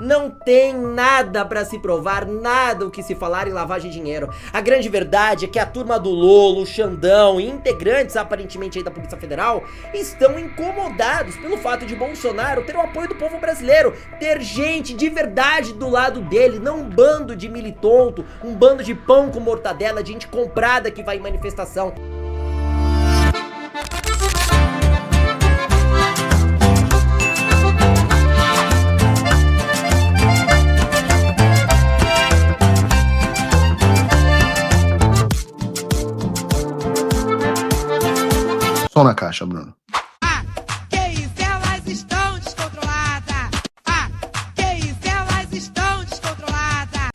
Não tem nada pra se provar, nada o que se falar em lavagem de dinheiro. A grande verdade é que a turma do Lolo, Xandão e integrantes aparentemente aí da Polícia Federal estão incomodados pelo fato de Bolsonaro ter o apoio do povo brasileiro, ter gente de verdade do lado dele, não um bando de militonto, um bando de pão com mortadela, de gente comprada que vai em manifestação. Som na caixa, Bruno. Que isso, elas estão descontroladas. Que isso, elas estão descontroladas.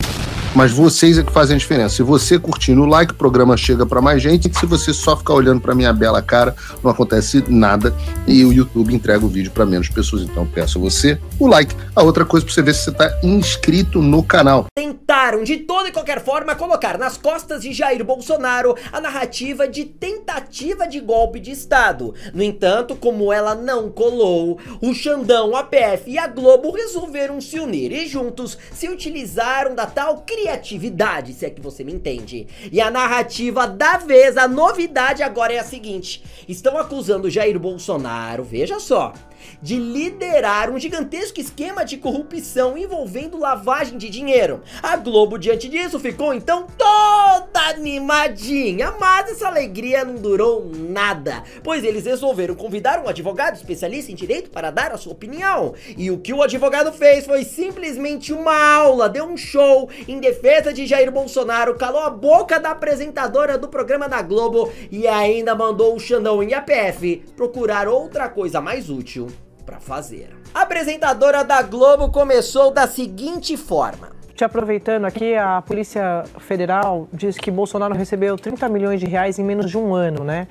Mas vocês é que fazem a diferença. Se você curtir no like, o programa chega pra mais gente. E se você só ficar olhando pra minha bela cara, não acontece nada. E o YouTube entrega o vídeo pra menos pessoas. Então peço a você o like. A outra coisa pra você ver se você tá inscrito no canal. Tentaram de toda e qualquer forma colocar nas costas de Jair Bolsonaro a narrativa de tentativa de golpe de Estado. No entanto, como ela não colou, o Xandão, a PF e a Globo resolveram se unir e juntos se utilizaram da tal criatividade, se é que você me entende. E a narrativa da vez, a novidade agora é a seguinte: estão acusando Jair Bolsonaro, veja só, de liderar um gigantesco esquema de corrupção envolvendo lavagem de dinheiro. A Globo, diante disso, ficou então toda animadinha, mas essa alegria não durou nada, pois eles resolveram convidar um advogado especialista em direito para dar a sua opinião. E o que o advogado fez foi simplesmente uma aula, deu um show em defesa de Jair Bolsonaro, calou a boca da apresentadora do programa da Globo e ainda mandou o Xandão e a PF procurar outra coisa mais útil pra fazer. A apresentadora da Globo começou da seguinte forma: Te aproveitando aqui, a Polícia Federal diz que Bolsonaro recebeu 30 milhões de reais em menos de um ano, né?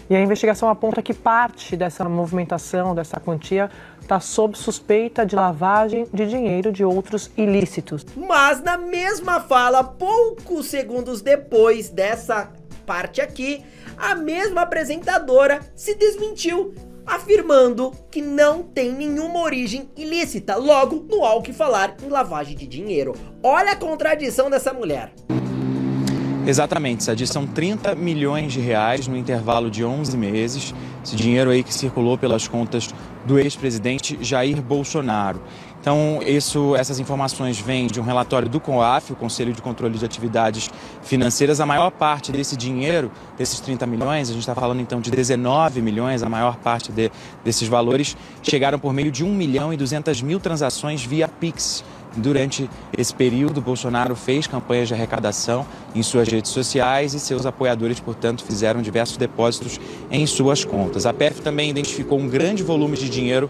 E a investigação aponta que parte dessa movimentação, dessa quantia, está sob suspeita de lavagem de dinheiro de outros ilícitos. Mas na mesma fala, poucos segundos depois dessa parte aqui, a mesma apresentadora se desmentiu, afirmando que não tem nenhuma origem ilícita, logo não há o que falar em lavagem de dinheiro. Olha a contradição dessa mulher. Exatamente, Sadi, são 30 milhões de reais no intervalo de 11 meses, esse dinheiro aí que circulou pelas contas do ex-presidente Jair Bolsonaro. Então, essas informações vêm de um relatório do COAF, o Conselho de Controle de Atividades Financeiras. A maior parte desse dinheiro, desses 30 milhões, a gente está falando então de 19 milhões, a maior parte desses valores chegaram por meio de 1.200.000 transações via Pix. Durante esse período, Bolsonaro fez campanhas de arrecadação em suas redes sociais e seus apoiadores, portanto, fizeram diversos depósitos em suas contas. A PF também identificou um grande volume de dinheiro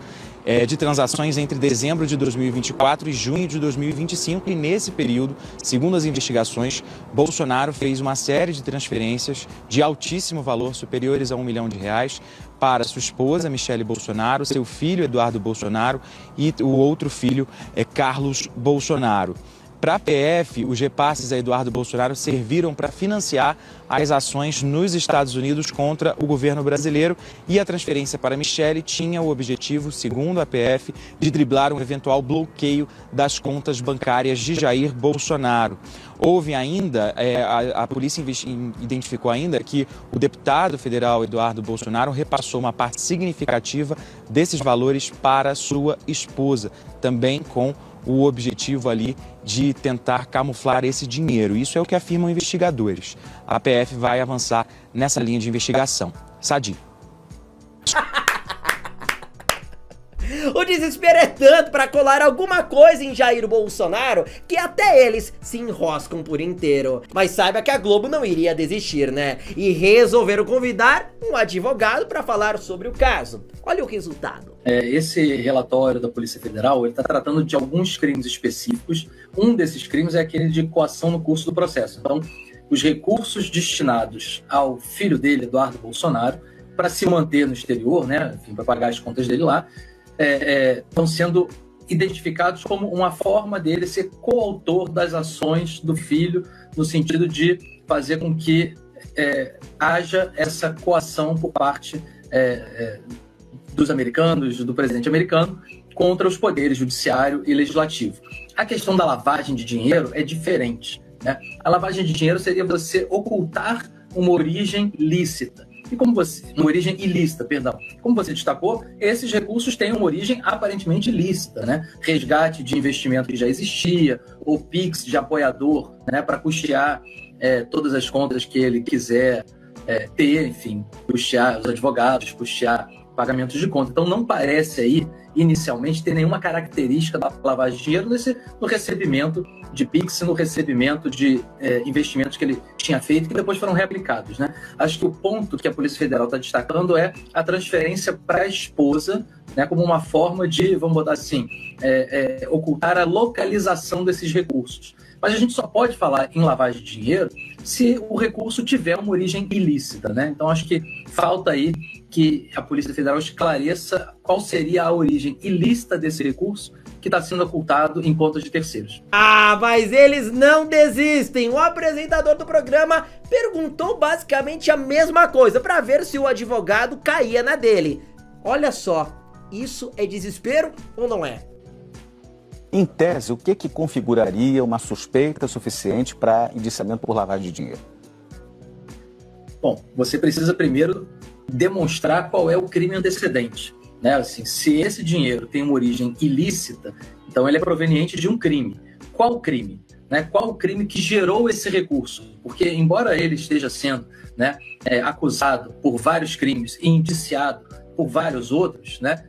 de transações entre dezembro de 2024 e junho de 2025 e nesse período, segundo as investigações, Bolsonaro fez uma série de transferências de altíssimo valor, superiores a R$1 milhão, para sua esposa, Michele Bolsonaro, seu filho, Eduardo Bolsonaro, e o outro filho, Carlos Bolsonaro. Para a PF, os repasses a Eduardo Bolsonaro serviram para financiar as ações nos Estados Unidos contra o governo brasileiro e a transferência para Michele tinha o objetivo, segundo a PF, de driblar um eventual bloqueio das contas bancárias de Jair Bolsonaro. Houve ainda, a polícia identificou ainda que o deputado federal Eduardo Bolsonaro repassou uma parte significativa desses valores para sua esposa, também com o objetivo ali de tentar camuflar esse dinheiro. Isso é o que afirmam investigadores. A PF vai avançar nessa linha de investigação. Sadi. O desespero é tanto para colar alguma coisa em Jair Bolsonaro que até eles se enroscam por inteiro. Mas saiba que a Globo não iria desistir, né? E resolveram convidar um advogado para falar sobre o caso. Olha o resultado. Esse relatório da Polícia Federal está tratando de alguns crimes específicos. Um desses crimes é aquele de coação no curso do processo. Então, os recursos destinados ao filho dele, Eduardo Bolsonaro, para se manter no exterior, né, enfim, para pagar as contas dele lá, estão sendo identificados como uma forma dele ser coautor das ações do filho, no sentido de fazer com que haja essa coação por parte dos americanos, do presidente americano, contra os poderes judiciário e legislativo. A questão da lavagem de dinheiro é diferente, né? A lavagem de dinheiro seria você ocultar uma origem lícita. E uma origem ilícita, perdão. Como você destacou, esses recursos têm uma origem aparentemente ilícita, né? Resgate de investimento que já existia, ou PIX de apoiador, né? Para custear todas as contas que ele quiser ter, enfim, custear os advogados, custear pagamentos de conta. Então não parece aí, inicialmente, ter nenhuma característica da lavagem de dinheiro no recebimento de PIX, no recebimento de investimentos que ele tinha feito, que depois foram reaplicados, né? Acho que o ponto que a Polícia Federal está destacando é a transferência para a esposa, né, como uma forma de, vamos botar assim, ocultar a localização desses recursos. Mas a gente só pode falar em lavagem de dinheiro se o recurso tiver uma origem ilícita, né? Então acho que falta aí que a Polícia Federal esclareça qual seria a origem ilícita desse recurso que está sendo ocultado em contas de terceiros. Ah, mas eles não desistem. O apresentador do programa perguntou basicamente a mesma coisa para ver se o advogado caía na dele. Olha só, isso é desespero ou não é? Em tese, o que configuraria uma suspeita suficiente para indiciamento por lavagem de dinheiro? Bom, você precisa primeiro demonstrar qual é o crime antecedente, né? Assim, se esse dinheiro tem uma origem ilícita, então ele é proveniente de um crime. Qual crime? Né? Qual o crime que gerou esse recurso? Porque, embora ele esteja sendo, né, acusado por vários crimes e indiciado por vários outros, né,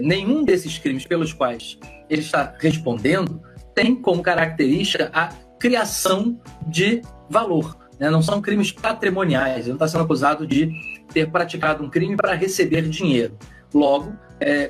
nenhum desses crimes pelos quais ele está respondendo tem como característica a criação de valor, né? Não são crimes patrimoniais, ele não está sendo acusado de ter praticado um crime para receber dinheiro. Logo,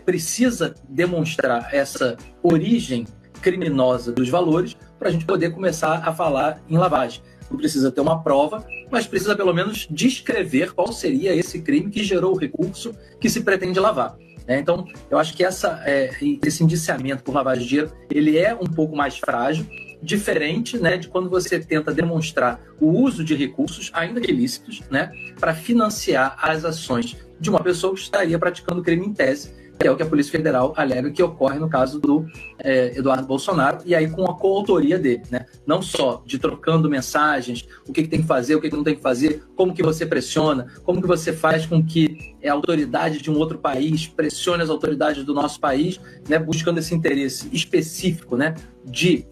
precisa demonstrar essa origem criminosa dos valores para a gente poder começar a falar em lavagem. Não precisa ter uma prova, mas precisa pelo menos descrever qual seria esse crime que gerou o recurso que se pretende lavar. Então, eu acho que esse indiciamento por lavagem de dinheiro, ele é um pouco mais frágil, diferente, né, de quando você tenta demonstrar o uso de recursos, ainda que ilícitos, né, para financiar as ações de uma pessoa que estaria praticando crime em tese, que é o que a Polícia Federal alega que ocorre no caso do Eduardo Bolsonaro, e aí com a coautoria dele, né? Não só de trocando mensagens, o que tem que fazer, o que não tem que fazer, como que você pressiona, como que você faz com que a autoridade de um outro país pressione as autoridades do nosso país, né? Buscando esse interesse específico, né? De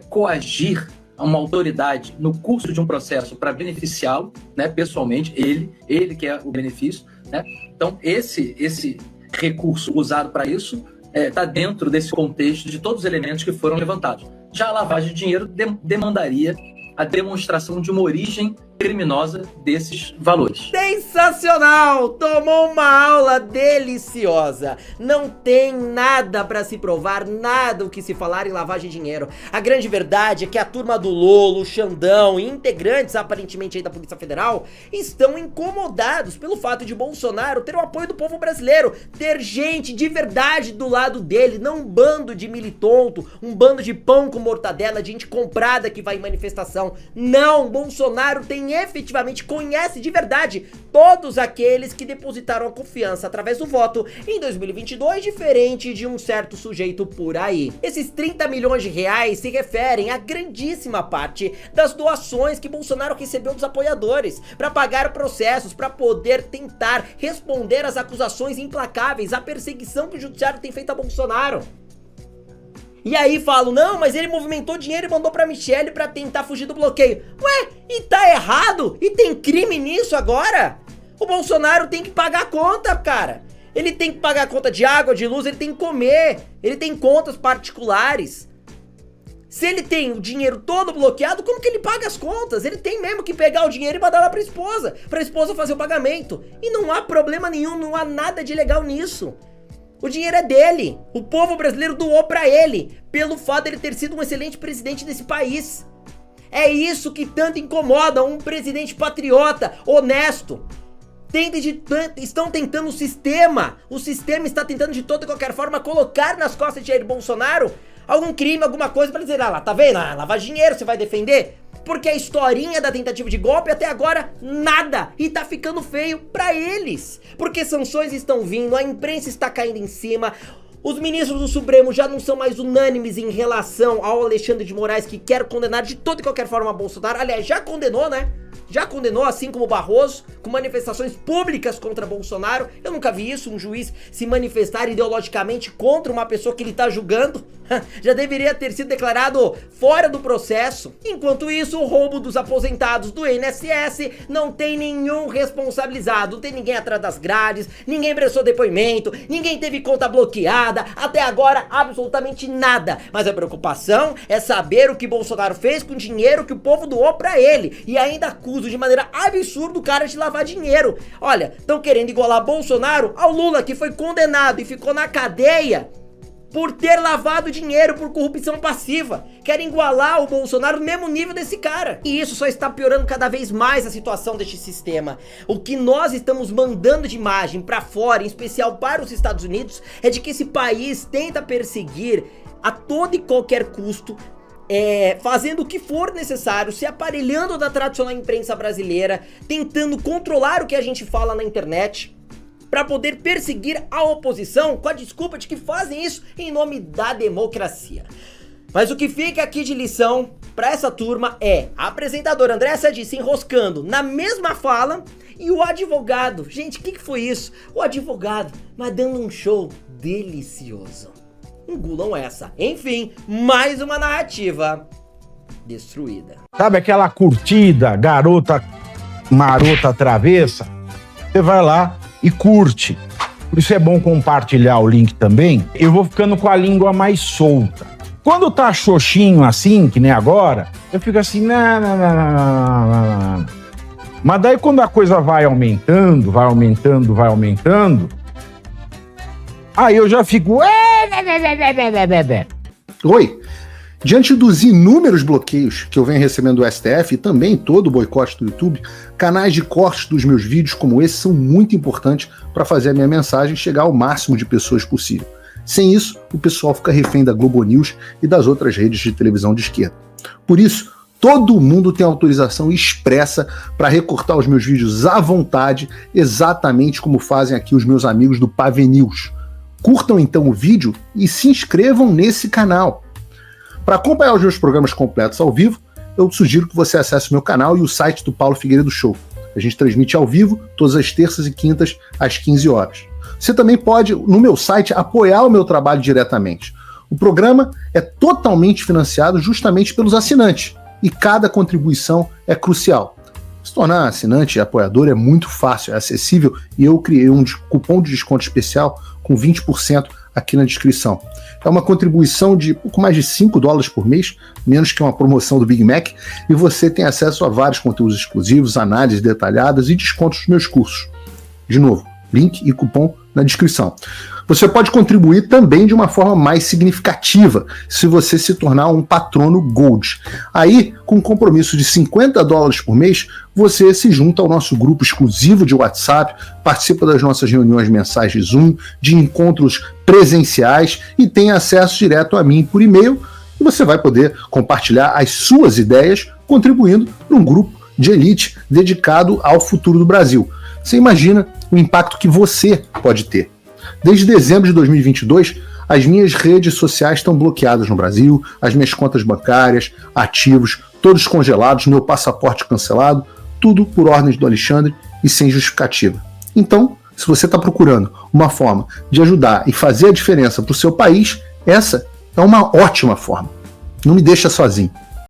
coagir uma autoridade no curso de um processo para beneficiá-lo, né? Pessoalmente, ele que é o benefício, né? Então, esse recurso usado para isso está dentro desse contexto de todos os elementos que foram levantados. Já a lavagem de dinheiro demandaria a demonstração de uma origem criminosa desses valores. Sensacional! Tomou uma aula deliciosa. Não tem nada pra se provar, nada o que se falar em lavagem de dinheiro. A grande verdade é que a turma do Lolo, o Xandão e integrantes aparentemente aí da Polícia Federal estão incomodados pelo fato de Bolsonaro ter o apoio do povo brasileiro, ter gente de verdade do lado dele, não um bando de militonto, um bando de pão com mortadela, de gente comprada que vai em manifestação. Não, Bolsonaro efetivamente conhece de verdade todos aqueles que depositaram a confiança através do voto em 2022, diferente de um certo sujeito por aí. Esses 30 milhões de reais se referem a grandíssima parte das doações que Bolsonaro recebeu dos apoiadores para pagar processos, para poder tentar responder às acusações implacáveis, à perseguição que o judiciário tem feito a Bolsonaro. E aí falam, não, mas ele movimentou dinheiro e mandou pra Michelle pra tentar fugir do bloqueio. Ué, e tá errado? E tem crime nisso agora? O Bolsonaro tem que pagar a conta, cara. Ele tem que pagar a conta de água, de luz, ele tem que comer. Ele tem contas particulares. Se ele tem o dinheiro todo bloqueado, como que ele paga as contas? Ele tem mesmo que pegar o dinheiro e mandar lá pra esposa fazer o pagamento. E não há problema nenhum, não há nada de ilegal nisso. O dinheiro é dele, o povo brasileiro doou pra ele, pelo fato de ele ter sido um excelente presidente desse país. É isso que tanto incomoda um presidente patriota, honesto. Estão tentando o sistema está tentando de toda e qualquer forma colocar nas costas de Jair Bolsonaro algum crime, alguma coisa pra dizer, lá, tá vendo? Lavar dinheiro, você vai defender? Porque a historinha da tentativa de golpe até agora, nada. E tá ficando feio pra eles. Porque sanções estão vindo, a imprensa está caindo em cima, Os ministros do Supremo já não são mais unânimes em relação ao Alexandre de Moraes, que quer condenar de toda e qualquer forma Bolsonaro. Aliás, já condenou, né? Já condenou, assim como Barroso, com manifestações públicas contra Bolsonaro. Eu nunca vi isso, um juiz se manifestar ideologicamente contra uma pessoa que ele tá julgando. Já deveria ter sido declarado fora do processo. Enquanto isso, o roubo dos aposentados do INSS não tem nenhum responsabilizado. Não tem ninguém atrás das grades, ninguém prestou depoimento, ninguém teve conta bloqueada. Até agora, absolutamente nada. Mas a preocupação é saber o que Bolsonaro fez com o dinheiro que o povo doou pra ele. E ainda acusa de maneira absurda o cara de lavar dinheiro. Olha, estão querendo igualar Bolsonaro ao Lula, que foi condenado e ficou na cadeia por ter lavado dinheiro por corrupção passiva. Querem igualar o Bolsonaro no mesmo nível desse cara. E isso só está piorando cada vez mais a situação deste sistema. O que nós estamos mandando de imagem para fora, em especial para os Estados Unidos, é de que esse país tenta perseguir a todo e qualquer custo, fazendo o que for necessário, se aparelhando da tradicional imprensa brasileira, tentando controlar o que a gente fala na internet, para poder perseguir a oposição com a desculpa de que fazem isso em nome da democracia. Mas o que fica aqui de lição para essa turma é a apresentadora Andréa Sadi se enroscando na mesma fala e o advogado, gente, o que foi isso? O advogado, mas dando um show delicioso. Engulam essa. Enfim, mais uma narrativa destruída. Sabe aquela curtida, garota marota travessa? Você vai lá e curte. Por isso é bom compartilhar o link também. Eu vou ficando com a língua mais solta. Quando tá xoxinho assim, que nem agora, eu fico assim, não. Mas daí quando a coisa vai aumentando, aí eu já fico... Oi! Diante dos inúmeros bloqueios que eu venho recebendo do STF e também todo o boicote do YouTube, canais de cortes dos meus vídeos como esse são muito importantes para fazer a minha mensagem chegar ao máximo de pessoas possível. Sem isso, o pessoal fica refém da Globo News e das outras redes de televisão de esquerda. Por isso, todo mundo tem autorização expressa para recortar os meus vídeos à vontade, exatamente como fazem aqui os meus amigos do Pave News. Curtam então o vídeo e se inscrevam nesse canal. Para acompanhar os meus programas completos ao vivo, eu sugiro que você acesse o meu canal e o site do Paulo Figueiredo Show. A gente transmite ao vivo todas as terças e quintas às 15 horas. Você também pode, no meu site, apoiar o meu trabalho diretamente. O programa é totalmente financiado justamente pelos assinantes e cada contribuição é crucial. Se tornar assinante e apoiador é muito fácil, é acessível e eu criei um cupom de desconto especial com 20% aqui na descrição. É uma contribuição de pouco mais de $5 por mês, menos que uma promoção do Big Mac, e você tem acesso a vários conteúdos exclusivos, análises detalhadas e descontos dos meus cursos. De novo, link e cupom na descrição. Você pode contribuir também de uma forma mais significativa se você se tornar um patrono Gold. Aí, com um compromisso de $50 por mês, você se junta ao nosso grupo exclusivo de WhatsApp, participa das nossas reuniões mensais de Zoom, de encontros presenciais e tem acesso direto a mim por e-mail. E você vai poder compartilhar as suas ideias contribuindo para um grupo de elite dedicado ao futuro do Brasil. Você imagina o impacto que você pode ter. Desde dezembro de 2022, as minhas redes sociais estão bloqueadas no Brasil, as minhas contas bancárias, ativos, todos congelados, meu passaporte cancelado, tudo por ordens do Alexandre e sem justificativa. Então, se você está procurando uma forma de ajudar e fazer a diferença para o seu país, essa é uma ótima forma. Não me deixa sozinho.